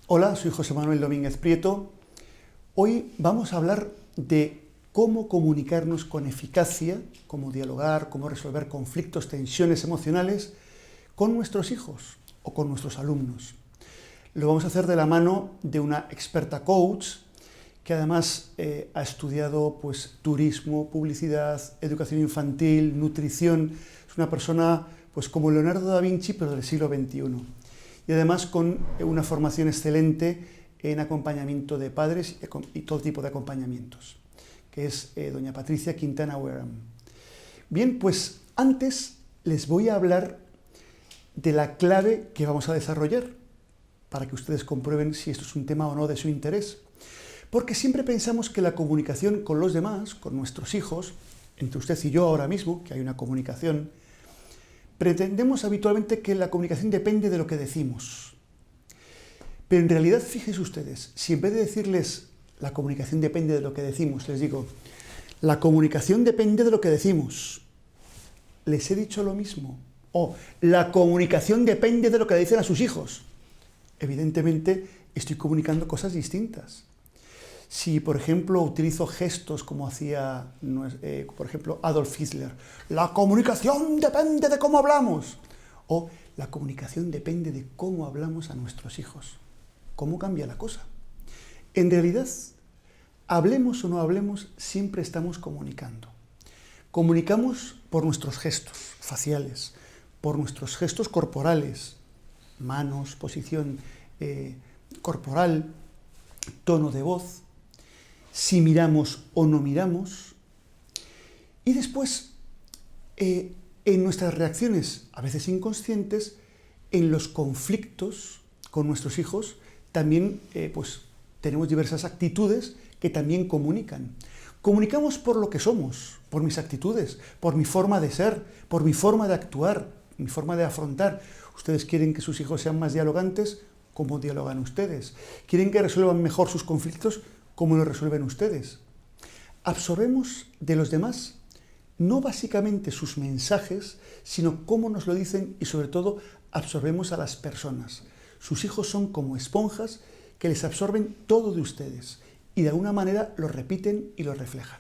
Hola, soy José Manuel Domínguez Prieto. Hoy vamos a hablar de cómo comunicarnos con eficacia, cómo dialogar, cómo resolver conflictos, tensiones emocionales con nuestros hijos o con nuestros alumnos. Lo vamos a hacer de la mano de una experta coach que además ha estudiado turismo, publicidad, educación infantil, nutrición. Es una persona como Leonardo da Vinci, pero del siglo XXI. Y además con una formación excelente en acompañamiento de padres y todo tipo de acompañamientos, que es doña Patricia Quintana Wareham. Bien, pues antes les voy a hablar de la clave que vamos a desarrollar para que ustedes comprueben si esto es un tema o no de su interés. Porque siempre pensamos que la comunicación con los demás, con nuestros hijos, entre usted y yo ahora mismo, que hay una comunicación, pretendemos habitualmente que la comunicación depende de lo que decimos. Pero en realidad, fíjense ustedes, si en vez de decirles la comunicación depende de lo que decimos, les digo, la comunicación depende de lo que decimos, les he dicho lo mismo. O la comunicación depende de lo que dicen a sus hijos. Evidentemente, estoy comunicando cosas distintas. Si, por ejemplo, utilizo gestos como hacía, por ejemplo, Adolf Hitler, la comunicación depende de cómo hablamos, o la comunicación depende de cómo hablamos a nuestros hijos. ¿Cómo cambia la cosa? En realidad, hablemos o no hablemos, siempre estamos comunicando. Comunicamos por nuestros gestos faciales, por nuestros gestos corporales, manos, posición corporal, tono de voz, si miramos o no miramos, y después en nuestras reacciones, a veces inconscientes, en los conflictos con nuestros hijos, también tenemos diversas actitudes que también comunican. Comunicamos por lo que somos, por mis actitudes, por mi forma de ser, por mi forma de actuar, mi forma de afrontar. Ustedes quieren que sus hijos sean más dialogantes, ¿cómo dialogan ustedes? ¿Quieren que resuelvan mejor sus conflictos? ¿Cómo lo resuelven ustedes? Absorbemos de los demás no básicamente sus mensajes, sino cómo nos lo dicen y sobre todo absorbemos a las personas. Sus hijos son como esponjas que les absorben todo de ustedes y de alguna manera lo repiten y lo reflejan.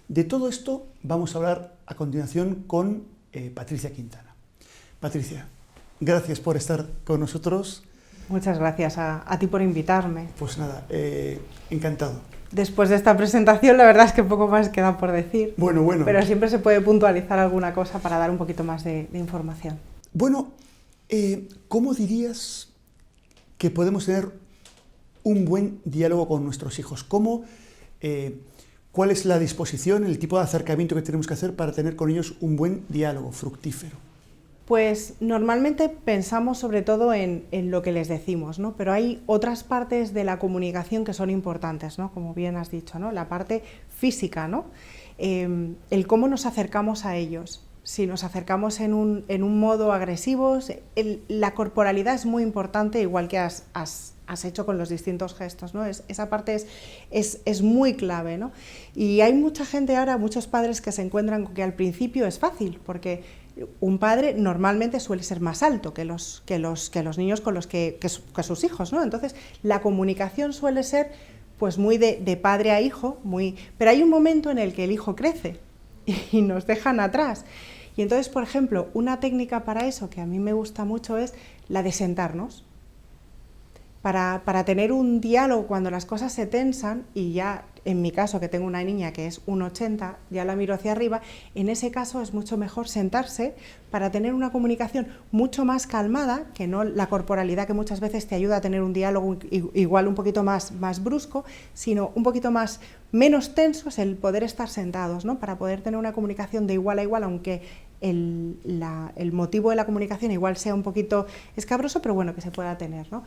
De todo esto vamos a hablar a continuación con Patricia Quintana. Patricia, gracias por estar con nosotros. Muchas gracias a ti por invitarme. Pues nada, encantado. Después de esta presentación, la verdad es que poco más queda por decir. Bueno. Pero siempre se puede puntualizar alguna cosa para dar un poquito más de información. Bueno, ¿cómo dirías que podemos tener un buen diálogo con nuestros hijos? ¿Cuál es la disposición, el tipo de acercamiento que tenemos que hacer para tener con ellos un buen diálogo fructífero? Pues normalmente pensamos sobre todo en lo que les decimos, ¿no? Pero hay otras partes de la comunicación que son importantes, ¿no? Como bien has dicho, ¿no? La parte física, ¿no? El cómo nos acercamos a ellos. Si nos acercamos en un modo agresivo, la corporalidad es muy importante, igual que has hecho con los distintos gestos, ¿no? Esa parte es muy clave, ¿no? Y hay mucha gente ahora, muchos padres que se encuentran con que al principio es fácil, porque un padre normalmente suele ser más alto que los niños con los que sus hijos, ¿no? Entonces, la comunicación suele ser pues muy de padre a hijo, pero hay un momento en el que el hijo crece y nos dejan atrás. Y entonces, por ejemplo, una técnica para eso que a mí me gusta mucho es la de sentarnos. Para tener un diálogo cuando las cosas se tensan, y ya en mi caso que tengo una niña que es 1,80, ya la miro hacia arriba, en ese caso es mucho mejor sentarse para tener una comunicación mucho más calmada, que no la corporalidad que muchas veces te ayuda a tener un diálogo igual un poquito más brusco, sino un poquito menos tenso, es el poder estar sentados, ¿no? Para poder tener una comunicación de igual a igual, aunque el motivo de la comunicación igual sea un poquito escabroso, pero bueno, que se pueda tener, ¿no?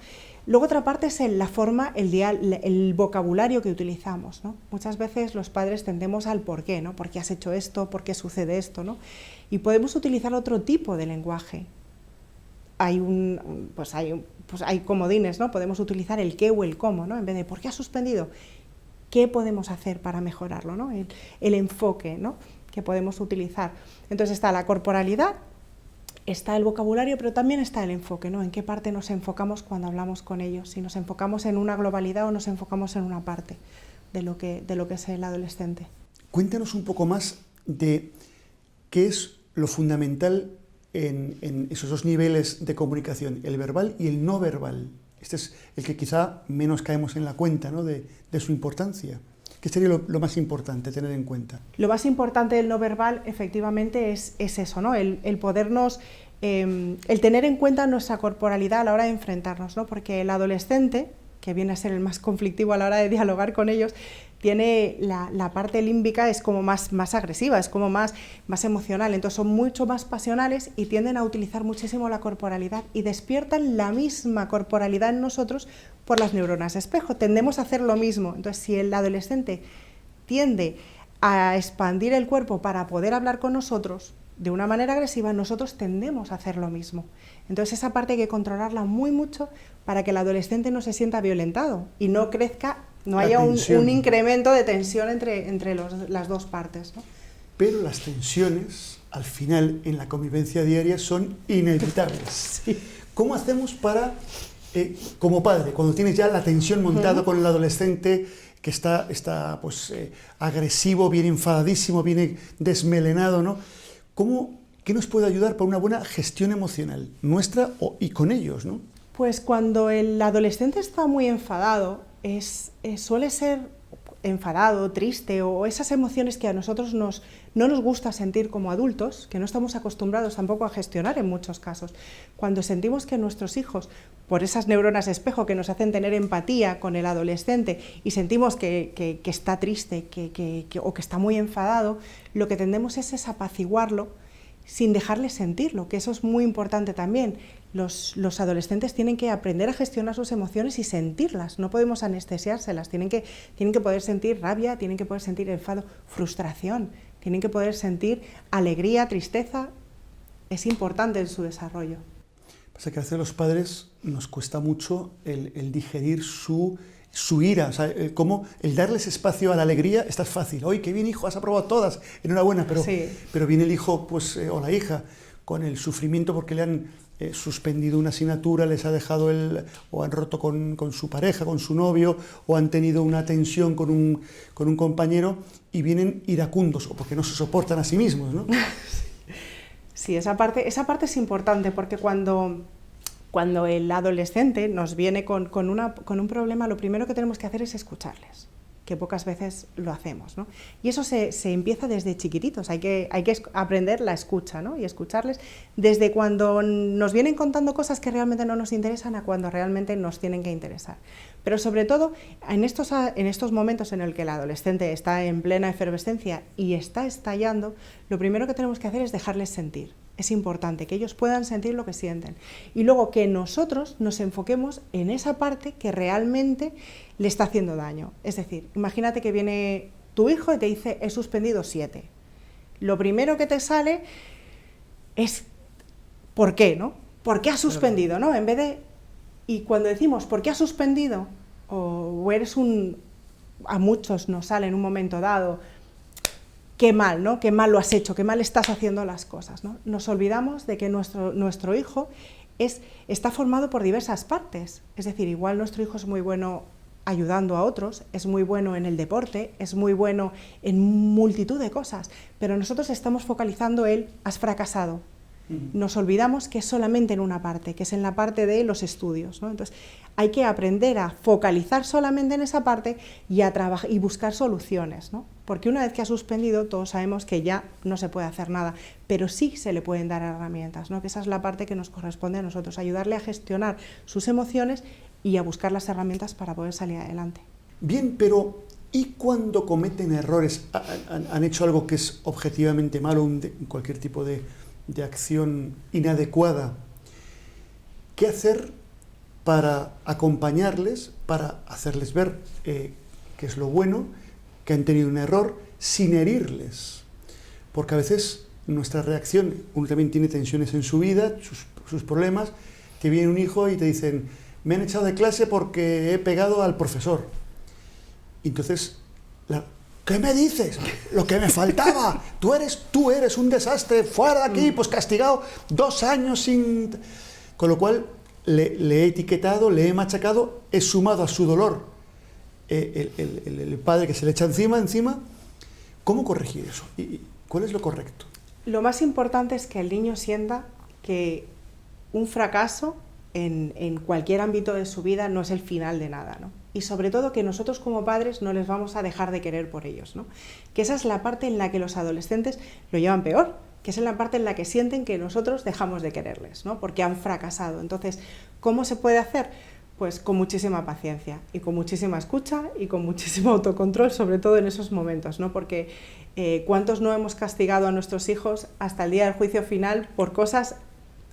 Luego otra parte es la forma, el vocabulario que utilizamos, ¿no? Muchas veces los padres tendemos al por qué, ¿no? ¿Por qué has hecho esto? ¿Por qué sucede esto? ¿No? Y podemos utilizar otro tipo de lenguaje. Hay comodines, ¿no? Podemos utilizar el qué o el cómo, ¿no? En vez de ¿por qué has suspendido? ¿Qué podemos hacer para mejorarlo, ¿no? El enfoque, ¿no? Que podemos utilizar. Entonces está la corporalidad, está el vocabulario, pero también está el enfoque, ¿no? En qué parte nos enfocamos cuando hablamos con ellos, si nos enfocamos en una globalidad o nos enfocamos en una parte de lo que es el adolescente. Cuéntanos un poco más de qué es lo fundamental en esos dos niveles de comunicación, el verbal y el no verbal. Este es el que quizá menos caemos en la cuenta, ¿no? de su importancia. ¿Qué sería lo más importante tener en cuenta? Lo más importante del no verbal, efectivamente, es eso, ¿no? El podernos, el tener en cuenta nuestra corporalidad a la hora de enfrentarnos, ¿no? Porque el adolescente, que viene a ser el más conflictivo a la hora de dialogar con ellos, tiene la parte límbica, es como más agresiva, es como más emocional, entonces son mucho más pasionales y tienden a utilizar muchísimo la corporalidad y despiertan la misma corporalidad en nosotros por las neuronas espejo, tendemos a hacer lo mismo. Entonces, si el adolescente tiende a expandir el cuerpo para poder hablar con nosotros de una manera agresiva, nosotros tendemos a hacer lo mismo. Entonces, esa parte hay que controlarla muy mucho para que el adolescente no se sienta violentado y no crezca, no haya un incremento de tensión entre las dos partes, ¿no? Pero las tensiones, al final, en la convivencia diaria, son inevitables. Sí. ¿Cómo hacemos para, como padre, cuando tienes ya la tensión montada con el adolescente, que está pues, agresivo, viene enfadadísimo, viene desmelenado, ¿no? ¿Qué nos puede ayudar para una buena gestión emocional nuestra y con ellos, ¿no? Pues cuando el adolescente está muy enfadado, suele ser enfadado, triste o esas emociones que a nosotros no nos gusta sentir como adultos, que no estamos acostumbrados tampoco a gestionar en muchos casos. Cuando sentimos que nuestros hijos, por esas neuronas espejo que nos hacen tener empatía con el adolescente y sentimos que está triste o que está muy enfadado, lo que tendemos es apaciguarlo sin dejarle sentirlo, que eso es muy importante también. Los adolescentes tienen que aprender a gestionar sus emociones y sentirlas, no podemos anestesiárselas, tienen que poder sentir rabia, tienen que poder sentir enfado, frustración, tienen que poder sentir alegría, tristeza, es importante en su desarrollo. Pasa que a veces los padres nos cuesta mucho el digerir su ira, o sea, como el darles espacio a la alegría está fácil. ¡Ay, qué bien, hijo, has aprobado todas! Enhorabuena, pero viene el hijo pues, o la hija con el sufrimiento porque le han suspendido una asignatura, les ha dejado o han roto con su pareja, con su novio, o han tenido una tensión con un compañero y vienen iracundos, o porque no se soportan a sí mismos, ¿no? Sí, esa parte es importante porque cuando el adolescente nos viene con un problema, lo primero que tenemos que hacer es escucharles, que pocas veces lo hacemos, ¿no? Y eso se empieza desde chiquititos, hay que aprender la escucha, ¿no? Y escucharles desde cuando nos vienen contando cosas que realmente no nos interesan a cuando realmente nos tienen que interesar. Pero sobre todo, en estos momentos en el que el adolescente está en plena efervescencia y está estallando, lo primero que tenemos que hacer es dejarles sentir. Es importante que ellos puedan sentir lo que sienten y luego que nosotros nos enfoquemos en esa parte que realmente le está haciendo daño. Es decir, imagínate que viene tu hijo y te dice he suspendido 7. Lo primero que te sale es ¿por qué, no? ¿Por qué has suspendido, no? En vez de y cuando decimos ¿por qué has suspendido? O eres a muchos nos sale en un momento dado qué mal, ¿no? Qué mal lo has hecho, qué mal estás haciendo las cosas, ¿no? Nos olvidamos de que nuestro hijo está formado por diversas partes. Es decir, igual nuestro hijo es muy bueno ayudando a otros, es muy bueno en el deporte, es muy bueno en multitud de cosas, pero nosotros estamos focalizando el has fracasado. Nos olvidamos que es solamente en una parte, que es en la parte de los estudios, ¿no? Entonces, hay que aprender a focalizar solamente en esa parte y a trabajar y buscar soluciones, ¿no? Porque una vez que ha suspendido, todos sabemos que ya no se puede hacer nada, pero sí se le pueden dar herramientas, ¿no? Que esa es la parte que nos corresponde a nosotros, ayudarle a gestionar sus emociones y a buscar las herramientas para poder salir adelante. Bien, pero ¿y cuando cometen errores? ¿Han hecho algo que es objetivamente malo, cualquier tipo de acción inadecuada? ¿Qué hacer para acompañarles, para hacerles ver qué es lo bueno, que han tenido un error, sin herirles? Porque a veces nuestra reacción, uno también tiene tensiones en su vida, sus problemas, te viene un hijo y te dicen me han echado de clase porque he pegado al profesor. Entonces, ¿Qué me dices? Lo que me faltaba. Tú eres un desastre. Fuera de aquí, pues castigado 2 años sin... Con lo cual, le he etiquetado, le he machacado, he sumado a su dolor el padre que se le echa encima. ¿Cómo corregir eso? ¿Y cuál es lo correcto? Lo más importante es que el niño sienta que un fracaso en cualquier ámbito de su vida no es el final de nada, ¿no? Y sobre todo que nosotros como padres no les vamos a dejar de querer por ellos, ¿no? Que esa es la parte en la que los adolescentes lo llevan peor, que es en la parte en la que sienten que nosotros dejamos de quererles, ¿no? Porque han fracasado. Entonces, ¿cómo se puede hacer? Pues con muchísima paciencia y con muchísima escucha y con muchísimo autocontrol, sobre todo en esos momentos, ¿no? Porque ¿cuántos no hemos castigado a nuestros hijos hasta el día del juicio final por cosas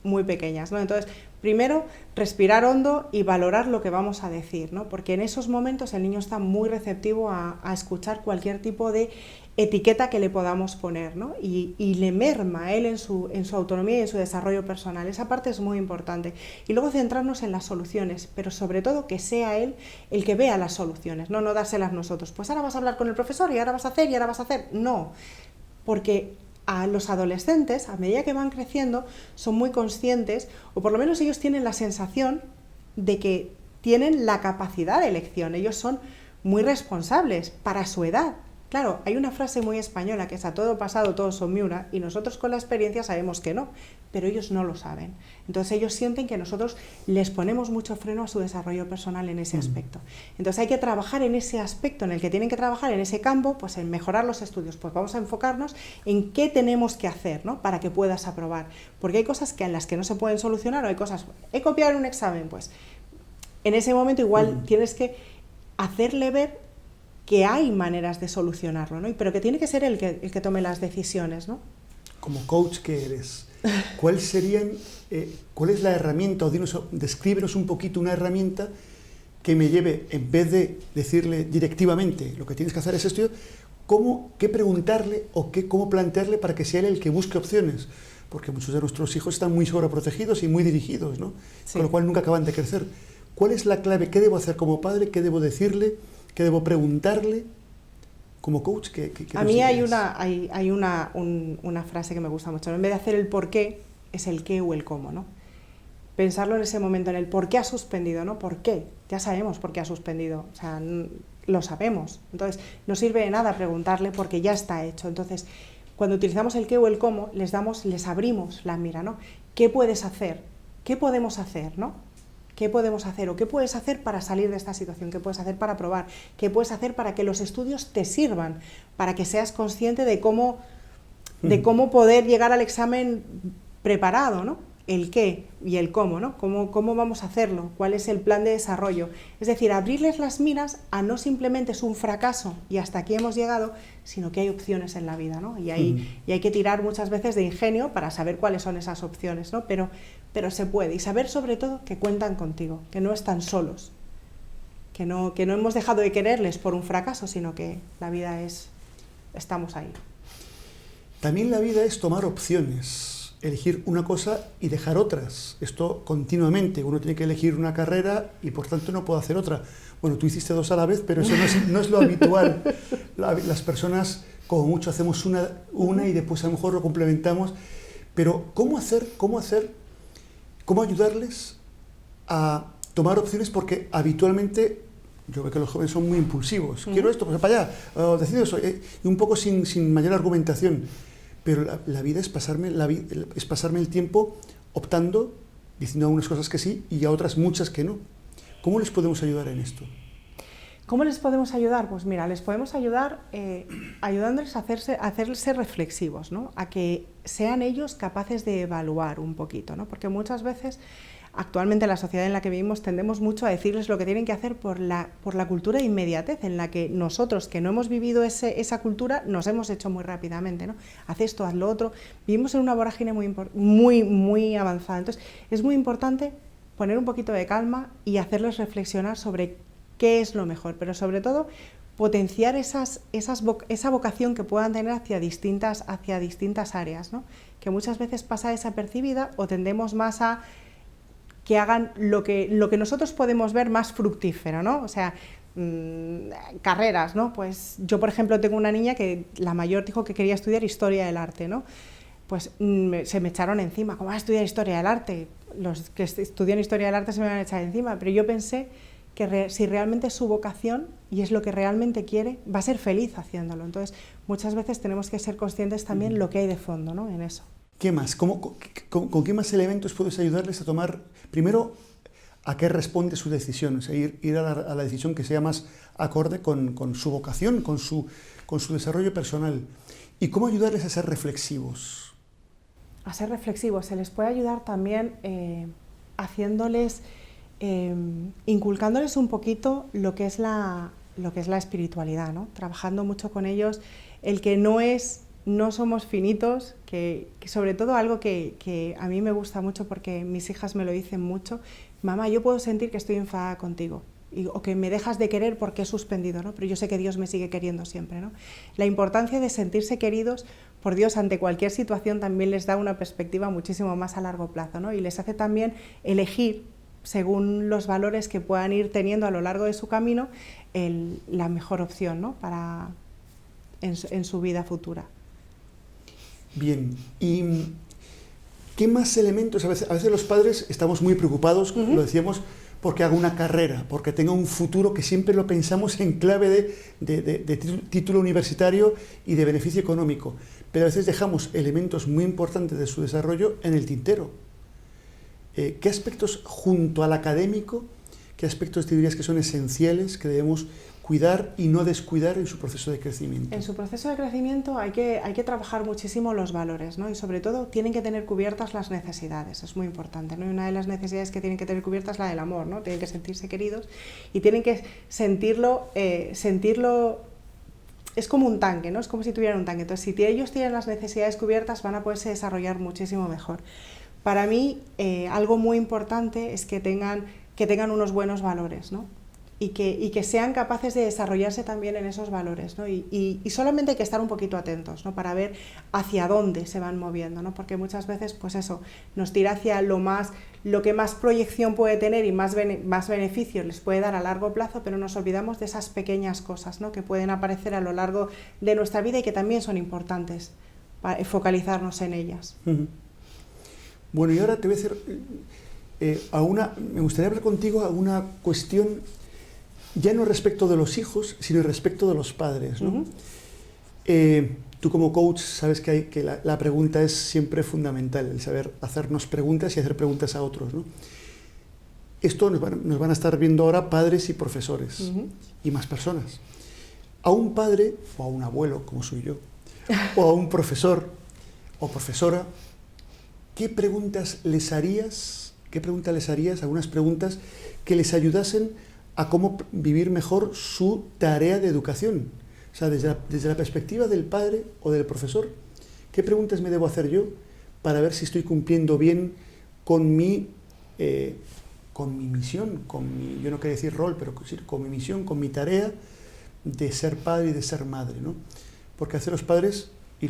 muy pequeñas, ¿no? Entonces, primero, respirar hondo y valorar lo que vamos a decir, ¿no? Porque en esos momentos el niño está muy receptivo a escuchar cualquier tipo de etiqueta que le podamos poner, ¿no? Y le merma a él en su autonomía y en su desarrollo personal. Esa parte es muy importante. Y luego centrarnos en las soluciones, pero sobre todo que sea él el que vea las soluciones, no dárselas nosotros. Pues ahora vas a hablar con el profesor y ahora vas a hacer y ahora vas a hacer. No, porque a los adolescentes, a medida que van creciendo, son muy conscientes, o por lo menos ellos tienen la sensación de que tienen la capacidad de elección. Ellos son muy responsables para su edad. Claro, hay una frase muy española que es a todo pasado, todo son miura, y nosotros con la experiencia sabemos que no, pero ellos no lo saben. Entonces ellos sienten que nosotros les ponemos mucho freno a su desarrollo personal en ese aspecto. Entonces hay que trabajar en ese aspecto en el que tienen que trabajar, en ese campo, pues en mejorar los estudios. Pues vamos a enfocarnos en qué tenemos que hacer, ¿no? Para que puedas aprobar. Porque hay cosas en las que no se pueden solucionar, o hay cosas, he copiado un examen, pues en ese momento igual tienes que hacerle ver que hay maneras de solucionarlo, ¿no? Pero que tiene que ser el que tome las decisiones, ¿no? Como coach que eres, ¿cuál es la herramienta, o descríbenos un poquito una herramienta que me lleve, en vez de decirle directivamente lo que tienes que hacer es esto, qué preguntarle o cómo plantearle para que sea él el que busque opciones? Porque muchos de nuestros hijos están muy sobreprotegidos y muy dirigidos, ¿no? Sí. Con lo cual nunca acaban de crecer. ¿Cuál es la clave? ¿Qué debo hacer como padre? ¿Qué debo decirle? ¿Qué debo preguntarle como coach? A mí hay una frase que me gusta mucho. En vez de hacer el por qué, es el qué o el cómo, ¿no? Pensarlo en ese momento, en el por qué ha suspendido, ¿no? ¿Por qué? Ya sabemos por qué ha suspendido, o sea, lo sabemos. Entonces, no sirve de nada preguntarle porque ya está hecho. Entonces, cuando utilizamos el qué o el cómo, les abrimos la mira, ¿no? ¿Qué puedes hacer? ¿Qué podemos hacer, no? ¿Qué podemos hacer? ¿O qué puedes hacer para salir de esta situación? ¿Qué puedes hacer para probar? ¿Qué puedes hacer para que los estudios te sirvan? Para que seas consciente de cómo poder llegar al examen preparado, ¿no? El qué y el cómo, ¿no? ¿Cómo vamos a hacerlo? ¿Cuál es el plan de desarrollo? Es decir, abrirles las miras a no simplemente es un fracaso y hasta aquí hemos llegado, sino que hay opciones en la vida, ¿no? Y hay que tirar muchas veces de ingenio para saber cuáles son esas opciones, ¿no? Pero se puede. Y saber sobre todo que cuentan contigo, que no están solos, que no hemos dejado de quererles por un fracaso, sino que la vida estamos ahí. También la vida es tomar opciones. Elegir una cosa y dejar otras. Esto continuamente. Uno tiene que elegir una carrera y por tanto no puede hacer otra. Bueno, tú hiciste 2 a la vez, pero eso no es lo habitual. Las personas, como mucho, hacemos una y después a lo mejor lo complementamos. Pero ¿cómo ayudarles a tomar opciones? Porque habitualmente yo veo que los jóvenes son muy impulsivos. Quiero esto, pues para allá. Decido eso. Y un poco sin mayor argumentación. Pero la vida es pasarme el tiempo optando, diciendo a unas cosas que sí y a otras muchas que no. ¿Cómo les podemos ayudar en esto? ¿Cómo les podemos ayudar? Pues mira, les podemos ayudar ayudándoles a hacerse reflexivos, ¿no? A que sean ellos capaces de evaluar un poquito, ¿no? Porque muchas veces, actualmente en la sociedad en la que vivimos, tendemos mucho a decirles lo que tienen que hacer por la cultura de inmediatez, en la que nosotros, que no hemos vivido esa cultura, nos hemos hecho muy rápidamente, ¿no? Haz esto, haz lo otro. Vivimos en una vorágine muy avanzada. Entonces, es muy importante poner un poquito de calma y hacerles reflexionar sobre qué es lo mejor, pero sobre todo potenciar esa vocación que puedan tener hacia distintas áreas, ¿no? Que muchas veces pasa desapercibida o tendemos más a que hagan lo que nosotros podemos ver más fructífero, ¿no? O sea, carreras, ¿no? Pues yo, por ejemplo, tengo una niña que la mayor dijo que quería estudiar Historia del Arte, ¿no? Pues se me echaron encima, ¿cómo vas a estudiar Historia del Arte? Los que estudian Historia del Arte se me van a echar encima, pero yo pensé que si realmente es su vocación y es lo que realmente quiere, va a ser feliz haciéndolo. Entonces, muchas veces tenemos que ser conscientes también lo que hay de fondo, ¿no? En eso. ¿Qué más? ¿Con qué más elementos puedes ayudarles a tomar, primero, a qué responde su decisión? O sea, ir a la decisión que sea más acorde con su vocación, con su desarrollo personal. ¿Y cómo ayudarles a ser reflexivos? A ser reflexivos. Se les puede ayudar también haciéndoles, inculcándoles un poquito lo que es la espiritualidad, ¿no? Trabajando mucho con ellos, el que no somos finitos, que sobre todo algo que a mí me gusta mucho porque mis hijas me lo dicen mucho: mamá, yo puedo sentir que estoy enfadada contigo, o que me dejas de querer porque he suspendido, ¿no? Pero yo sé que Dios me sigue queriendo siempre, ¿no? La importancia de sentirse queridos por Dios ante cualquier situación también les da una perspectiva muchísimo más a largo plazo, ¿no? Y les hace también elegir, según los valores que puedan ir teniendo a lo largo de su camino, la mejor opción, ¿no? En su vida futura. Bien, ¿y qué más elementos? A veces los padres estamos muy preocupados, lo decíamos, porque haga una carrera, porque tenga un futuro, que siempre lo pensamos en clave de título universitario y de beneficio económico, pero a veces dejamos elementos muy importantes de su desarrollo en el tintero. ¿Qué aspectos, junto al académico, qué aspectos dirías que son esenciales, que debemos cuidar y no descuidar en su proceso de crecimiento? En su proceso de crecimiento hay que trabajar muchísimo los valores, ¿no? Y sobre todo tienen que tener cubiertas las necesidades, es muy importante, ¿no? Y una de las necesidades que tienen que tener cubiertas es la del amor, ¿no? Tienen que sentirse queridos y tienen que sentirlo, es como un tanque, ¿no? Es como si tuvieran un tanque. Entonces, si ellos tienen las necesidades cubiertas, van a poderse desarrollar muchísimo mejor. Para mí, algo muy importante es que tengan unos buenos valores, ¿no? Y que sean capaces de desarrollarse también en esos valores, ¿no? Y solamente hay que estar un poquito atentos, ¿no? Para ver hacia dónde se van moviendo, ¿no? Porque muchas veces, pues eso, nos tira hacia lo que más proyección puede tener y más beneficios les puede dar a largo plazo, pero nos olvidamos de esas pequeñas cosas, ¿no? Que pueden aparecer a lo largo de nuestra vida y que también son importantes para focalizarnos en ellas. Bueno, y ahora te voy a hacer me gustaría hablar contigo a una cuestión ya no respecto de los hijos, sino respecto de los padres, ¿no? Tú como coach sabes que la pregunta es siempre fundamental, el saber hacernos preguntas y hacer preguntas a otros, ¿no? Esto nos van a estar viendo ahora padres y profesores y más personas. A un padre o a un abuelo, como soy yo, o a un profesor o profesora, ¿qué preguntas les harías? Algunas preguntas que les ayudasen a cómo vivir mejor su tarea de educación. O sea, desde la perspectiva del padre o del profesor, ¿qué preguntas me debo hacer yo para ver si estoy cumpliendo bien con mi misión, yo no quería decir rol, pero con mi misión, con mi tarea de ser padre y de ser madre, ¿no? Porque a veces los padres y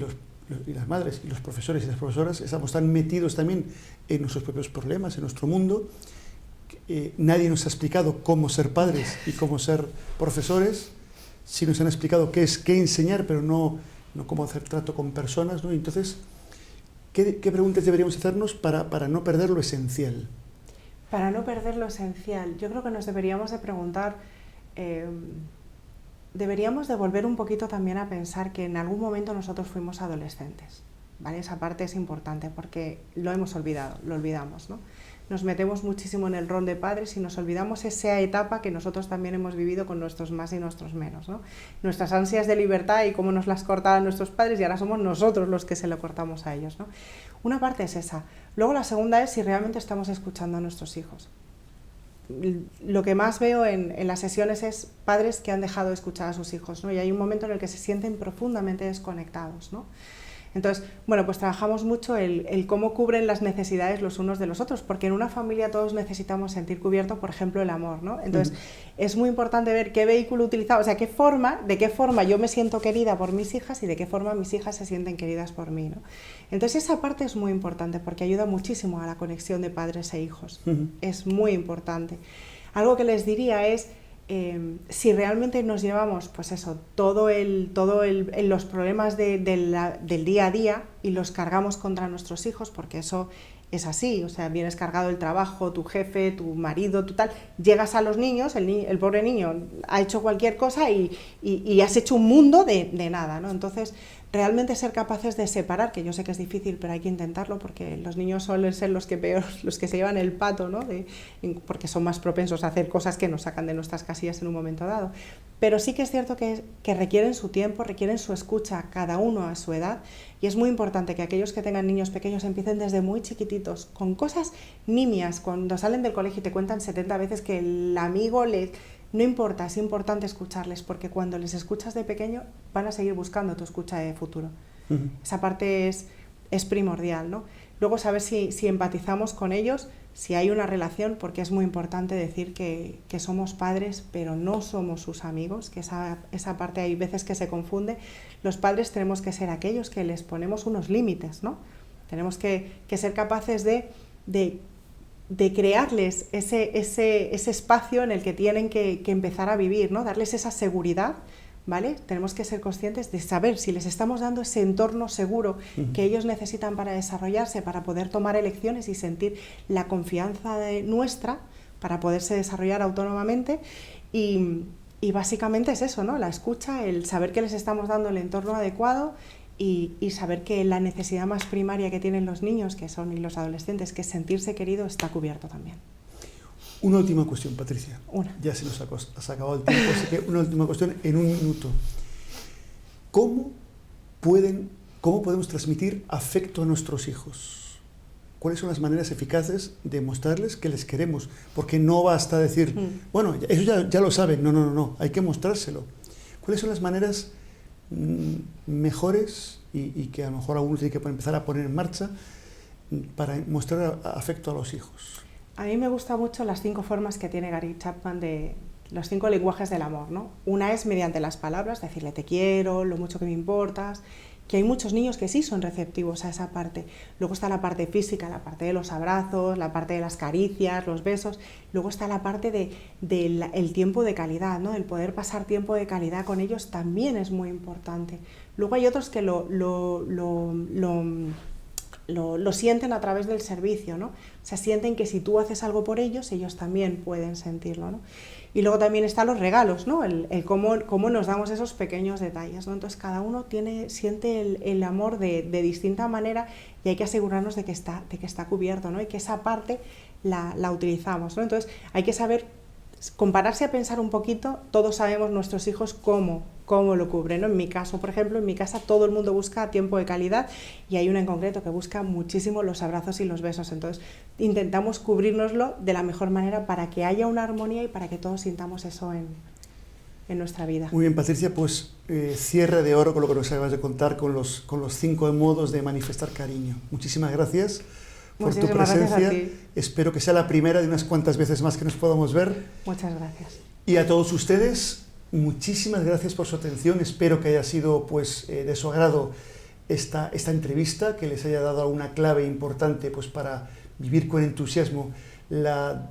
las madres y los profesores y las profesoras estamos tan metidos también en nuestros propios problemas, en nuestro mundo. Nadie nos ha explicado cómo ser padres y cómo ser profesores. Sí nos han explicado qué enseñar, pero no cómo hacer trato con personas, ¿no? Entonces, ¿qué preguntas deberíamos hacernos para no perder lo esencial? Para no perder lo esencial, yo creo que nos deberíamos de preguntar, deberíamos de volver un poquito también a pensar que en algún momento nosotros fuimos adolescentes, ¿vale? Esa parte es importante porque lo hemos olvidado, lo olvidamos, ¿no? Nos metemos muchísimo en el rol de padres y nos olvidamos esa etapa que nosotros también hemos vivido con nuestros más y nuestros menos, ¿no? Nuestras ansias de libertad y cómo nos las cortaban nuestros padres y ahora somos nosotros los que se lo cortamos a ellos, ¿no? Una parte es esa. Luego la segunda es si realmente estamos escuchando a nuestros hijos. Lo que más veo en las sesiones es padres que han dejado de escuchar a sus hijos, ¿no? Y hay un momento en el que se sienten profundamente desconectados, ¿no? Entonces, bueno, pues trabajamos mucho el cómo cubren las necesidades los unos de los otros, porque en una familia todos necesitamos sentir cubierto, por ejemplo, el amor, ¿no? Entonces, es muy importante ver qué vehículo utilizamos, o sea, de qué forma yo me siento querida por mis hijas y de qué forma mis hijas se sienten queridas por mí, ¿no? Entonces, esa parte es muy importante porque ayuda muchísimo a la conexión de padres e hijos. Es muy importante. Algo que les diría es si realmente nos llevamos, pues eso, los problemas del día a día y los cargamos contra nuestros hijos, porque eso es así, o sea, vienes cargado el trabajo, tu jefe, tu marido, tu tal, llegas a los niños, el pobre niño ha hecho cualquier cosa y has hecho un mundo de nada, ¿no? Entonces, realmente ser capaces de separar, que yo sé que es difícil, pero hay que intentarlo, porque los niños suelen ser los que se llevan el pato, ¿no? Porque son más propensos a hacer cosas que nos sacan de nuestras casillas en un momento dado. Pero sí que es cierto que requieren su tiempo, requieren su escucha, cada uno a su edad, y es muy importante que aquellos que tengan niños pequeños empiecen desde muy chiquititos, con cosas nimias. Cuando salen del colegio y te cuentan 70 veces que el amigo les... No importa, es importante escucharles, porque cuando les escuchas de pequeño van a seguir buscando tu escucha de futuro. Esa parte es primordial, ¿no? Luego saber si empatizamos con ellos, si hay una relación, porque es muy importante decir que somos padres, pero no somos sus amigos, que esa parte hay veces que se confunde. Los padres tenemos que ser aquellos que les ponemos unos límites, ¿no? Tenemos que ser capaces de crearles ese espacio en el que tienen que empezar a vivir, ¿no? Darles esa seguridad, ¿vale? Tenemos que ser conscientes de saber si les estamos dando ese entorno seguro que ellos necesitan para desarrollarse, para poder tomar elecciones y sentir la confianza nuestra para poderse desarrollar autónomamente. Y básicamente es eso, ¿no? La escucha, el saber que les estamos dando el entorno adecuado y saber que la necesidad más primaria que tienen los niños, que son y los adolescentes, que es sentirse querido, está cubierto también. Una última cuestión, Patricia. Ya se nos ha acabado el tiempo, así que una última cuestión en un minuto. ¿Cómo podemos transmitir afecto a nuestros hijos? ¿Cuáles son las maneras eficaces de mostrarles que les queremos? Porque no basta decir, bueno, eso ya lo saben. No, hay que mostrárselo. ¿Cuáles son las maneras mejores y que a lo mejor algunos tienen que empezar a poner en marcha para mostrar afecto a los hijos? A mí me gustan mucho las 5 formas que tiene Gary Chapman de los 5 lenguajes del amor, ¿no? Una es mediante las palabras, decirle te quiero, lo mucho que me importas, que hay muchos niños que sí son receptivos a esa parte. Luego está la parte física, la parte de los abrazos, la parte de las caricias, los besos. Luego está la parte del tiempo de calidad, ¿no? El poder pasar tiempo de calidad con ellos también es muy importante. Luego hay otros que lo sienten a través del servicio, ¿no? O sea, sienten que si tú haces algo por ellos, ellos también pueden sentirlo, ¿no? Y luego también están los regalos, ¿no? El cómo nos damos esos pequeños detalles, ¿no? Entonces cada uno siente el amor de distinta manera y hay que asegurarnos de que está cubierto, ¿no? Y que esa parte la utilizamos, ¿no? Entonces hay que saber compararse a pensar un poquito. Todos sabemos nuestros hijos cómo lo cubren, ¿no? En mi caso, por ejemplo, en mi casa todo el mundo busca tiempo de calidad y hay una en concreto que busca muchísimo los abrazos y los besos. Entonces intentamos cubrirnoslo de la mejor manera para que haya una armonía y para que todos sintamos eso en nuestra vida. Muy bien, Patricia, pues cierre de oro con lo que nos acabas de contar, con los 5 modos de manifestar cariño. Muchísimas gracias por tu presencia. Espero que sea la primera de unas cuantas veces más que nos podamos ver. Muchas gracias. Y a todos ustedes, muchísimas gracias por su atención. Espero que haya sido pues, de su agrado esta entrevista, que les haya dado alguna clave importante pues, para vivir con entusiasmo la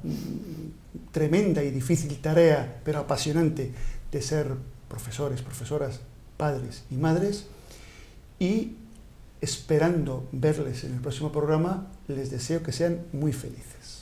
tremenda y difícil tarea, pero apasionante, de ser profesores, profesoras, padres y madres. Y esperando verles en el próximo programa, les deseo que sean muy felices.